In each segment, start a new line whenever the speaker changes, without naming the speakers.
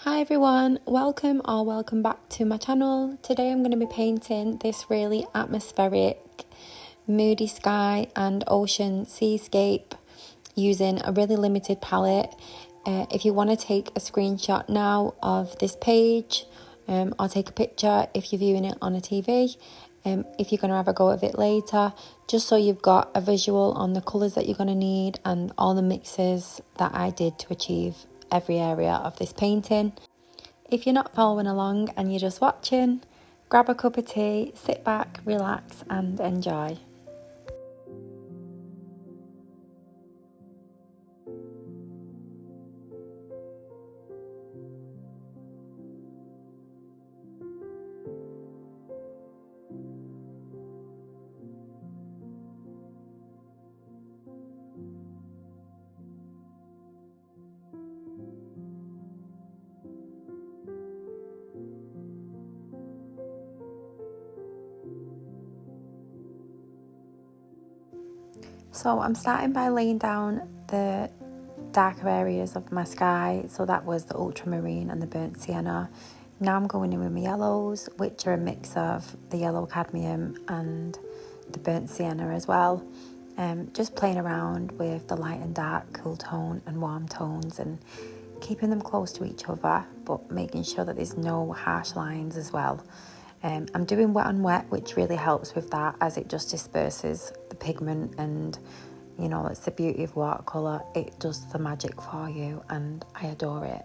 Hi everyone, welcome back to my channel. Today I'm going to be painting this really atmospheric moody sky and ocean seascape using a really limited palette. If you want to take a screenshot now of this page or take a picture if you're viewing it on a TV, if you're going to have a go at it later, just so you've got a visual on the colours that you're going to need and all the mixes that I did to achieve every area of this painting. If you're not following along and you're just watching, grab a cup of tea, sit back, relax and enjoy. So I'm starting by laying down the darker areas of my sky. So that was the ultramarine and the burnt sienna. Now I'm going in with my yellows, which are a mix of the yellow cadmium and the burnt sienna as well. Just playing around with the light and dark, cool tone and warm tones and keeping them close to each other, but making sure that there's no harsh lines as well. I'm doing wet on wet, which really helps with that, as it just disperses the pigment, and you know, it's the beauty of watercolour. It does the magic for you and I adore it.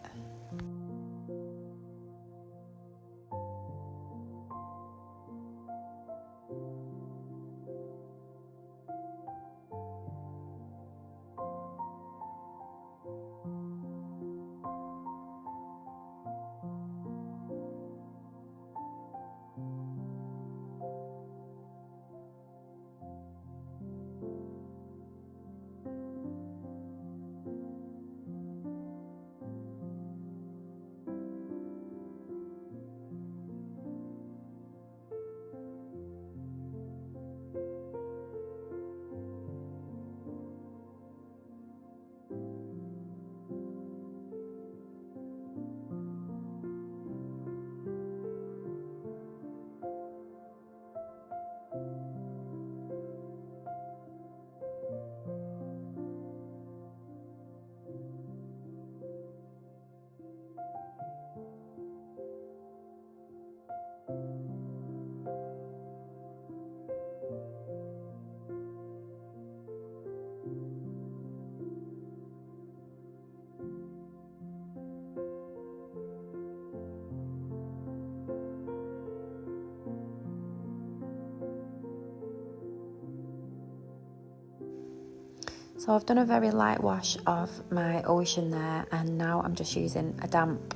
So I've done a very light wash of my ocean there, and now I'm just using a damp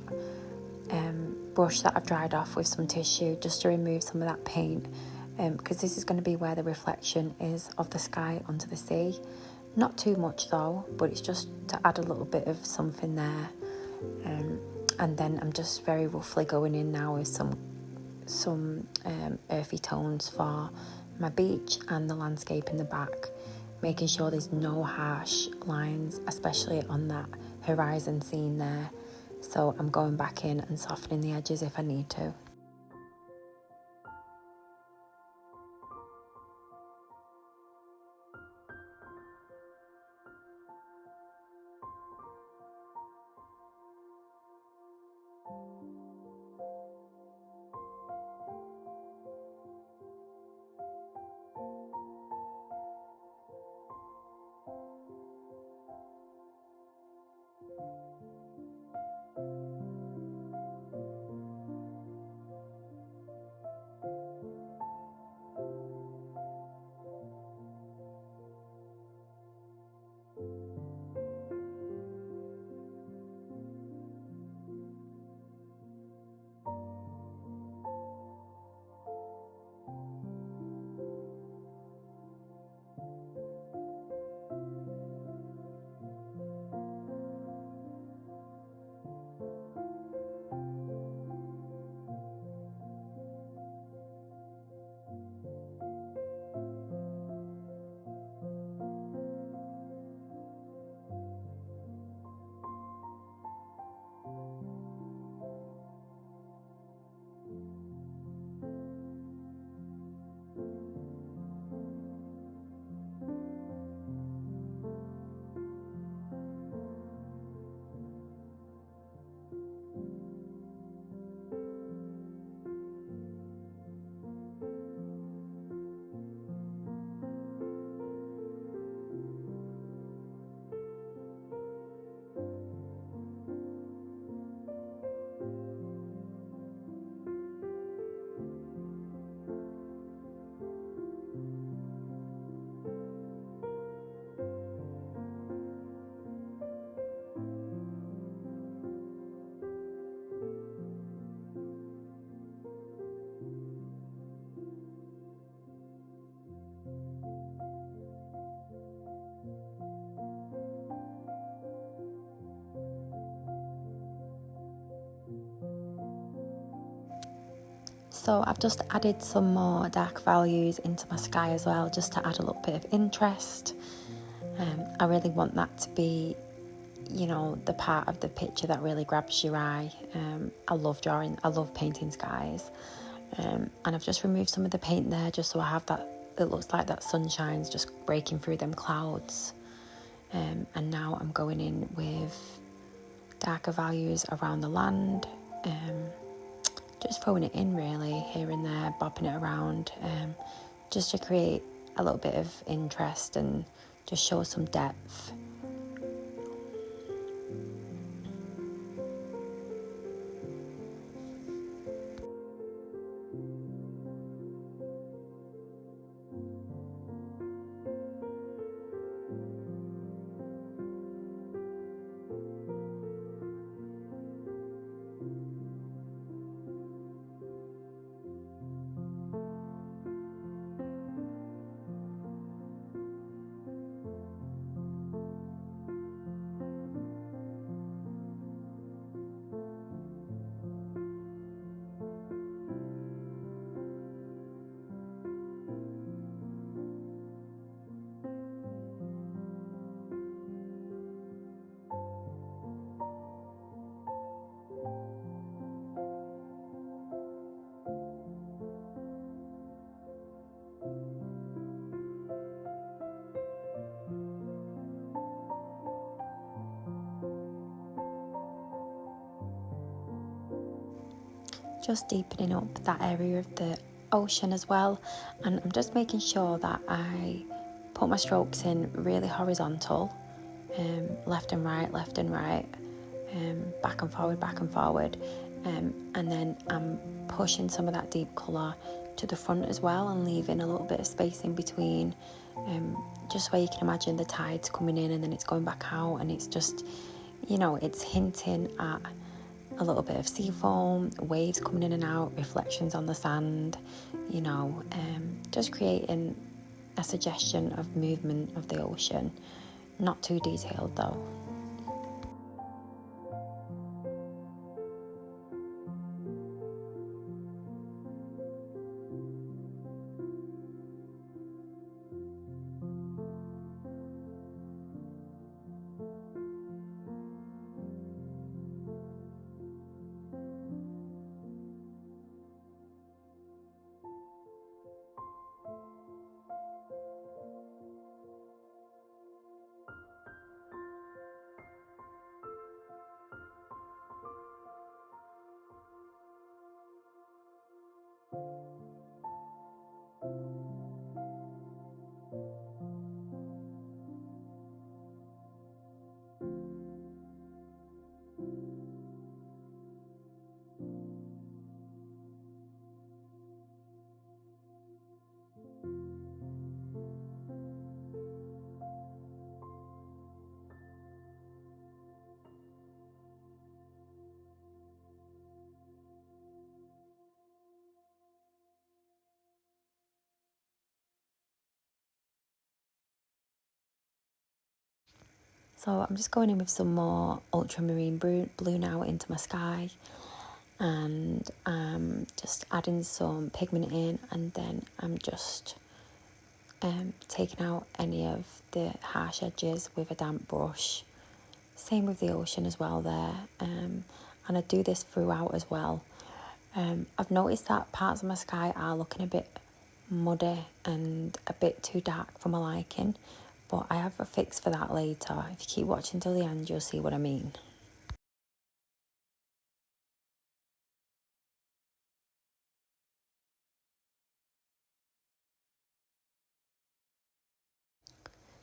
brush that I've dried off with some tissue just to remove some of that paint, because this is going to be where the reflection is of the sky onto the sea. Not too much though, but it's just to add a little bit of something there. And then I'm just very roughly going in now with some earthy tones for my beach and the landscape in the back, making sure there's no harsh lines, especially on that horizon scene there. So I'm going back in and softening the edges if I need to. So I've just added some more dark values into my sky as well, just to add a little bit of interest. I really want that to be, you know, the part of the picture that really grabs your eye. I love painting skies. And I've just removed some of the paint there just so I have that, it looks like that sunshine's just breaking through them clouds. And now I'm going in with darker values around the land. Just throwing it in really, here and there, bopping it around, just to create a little bit of interest and just show some depth. Just deepening up that area of the ocean as well, and I'm just making sure that I put my strokes in really horizontal, left and right, back and forward, and then I'm pushing some of that deep colour to the front as well and leaving a little bit of space in between, just where you can imagine the tides coming in and then it's going back out, and it's just, you know, it's hinting at a little bit of sea foam, waves coming in and out, reflections on the sand, you know, just creating a suggestion of movement of the ocean. Not too detailed though. So I'm just going in with some more ultramarine blue now into my sky, and just adding some pigment in, and then I'm just taking out any of the harsh edges with a damp brush. Same with the ocean as well there, and I do this throughout as well. I've noticed that parts of my sky are looking a bit muddy and a bit too dark for my liking, but I have a fix for that later. If you keep watching till the end, you'll see what I mean.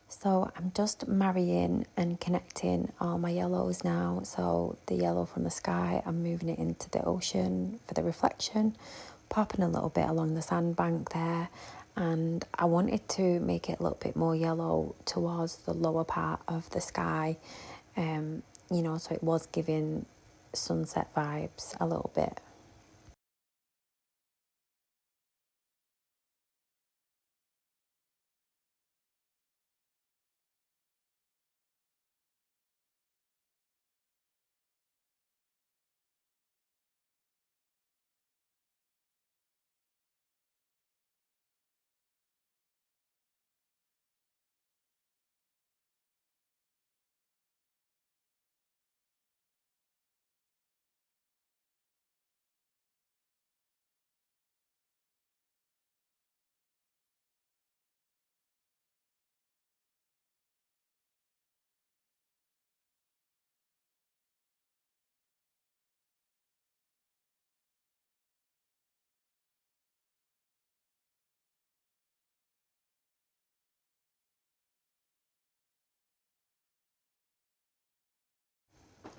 So I'm just marrying and connecting all my yellows now. So the yellow from the sky, I'm moving it into the ocean for the reflection, popping a little bit along the sandbank there. And I wanted to make it a little bit more yellow towards the lower part of the sky, you know, so it was giving sunset vibes a little bit.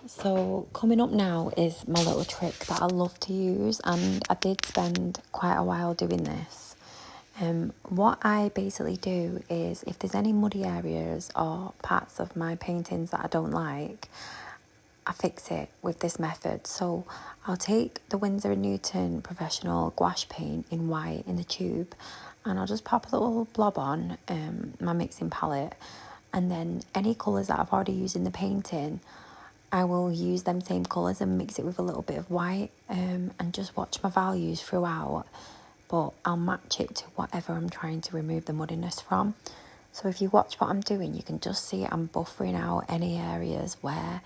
So coming up now is my little trick that I love to use, and I did spend quite a while doing this. What I basically do is, if there's any muddy areas or parts of my paintings that I don't like, I fix it with this method. So I'll take the Winsor & Newton Professional Gouache paint in white in the tube, and I'll just pop a little blob on my mixing palette, and then any colours that I've already used in the painting, I will use them same colours and mix it with a little bit of white, and just watch my values throughout, but I'll match it to whatever I'm trying to remove the muddiness from. So if you watch what I'm doing, you can just see I'm buffering out any areas where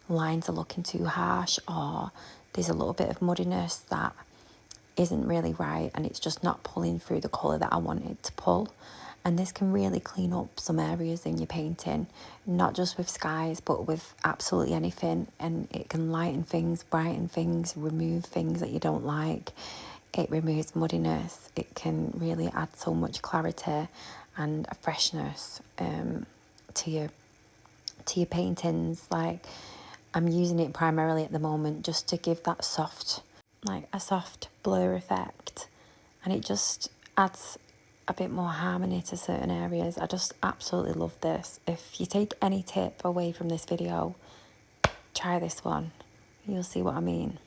lines are looking too harsh, or there's a little bit of muddiness that isn't really right and it's just not pulling through the colour that I want it to pull. And this can really clean up some areas in your painting, not just with skies, but with absolutely anything. And it can lighten things, brighten things, remove things that you don't like. It removes muddiness. It can really add so much clarity and a freshness to your paintings. Like, I'm using it primarily at the moment just to give that soft, like a soft blur effect, and it just adds a bit more harmony to certain areas. I just absolutely love this. If you take any tip away from this video, try this one. You'll see what I mean.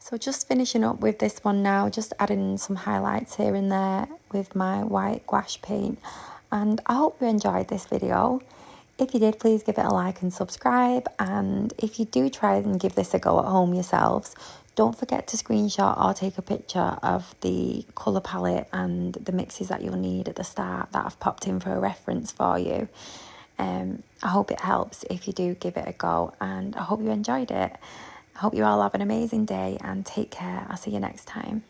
So just finishing up with this one now, just adding some highlights here and there with my white gouache paint. And I hope you enjoyed this video. If you did, please give it a like and subscribe. And if you do try and give this a go at home yourselves, don't forget to screenshot or take a picture of the colour palette and the mixes that you'll need at the start that I've popped in for a reference for you. I hope it helps if you do give it a go, and I hope you enjoyed it. I hope you all have an amazing day and take care. I'll see you next time.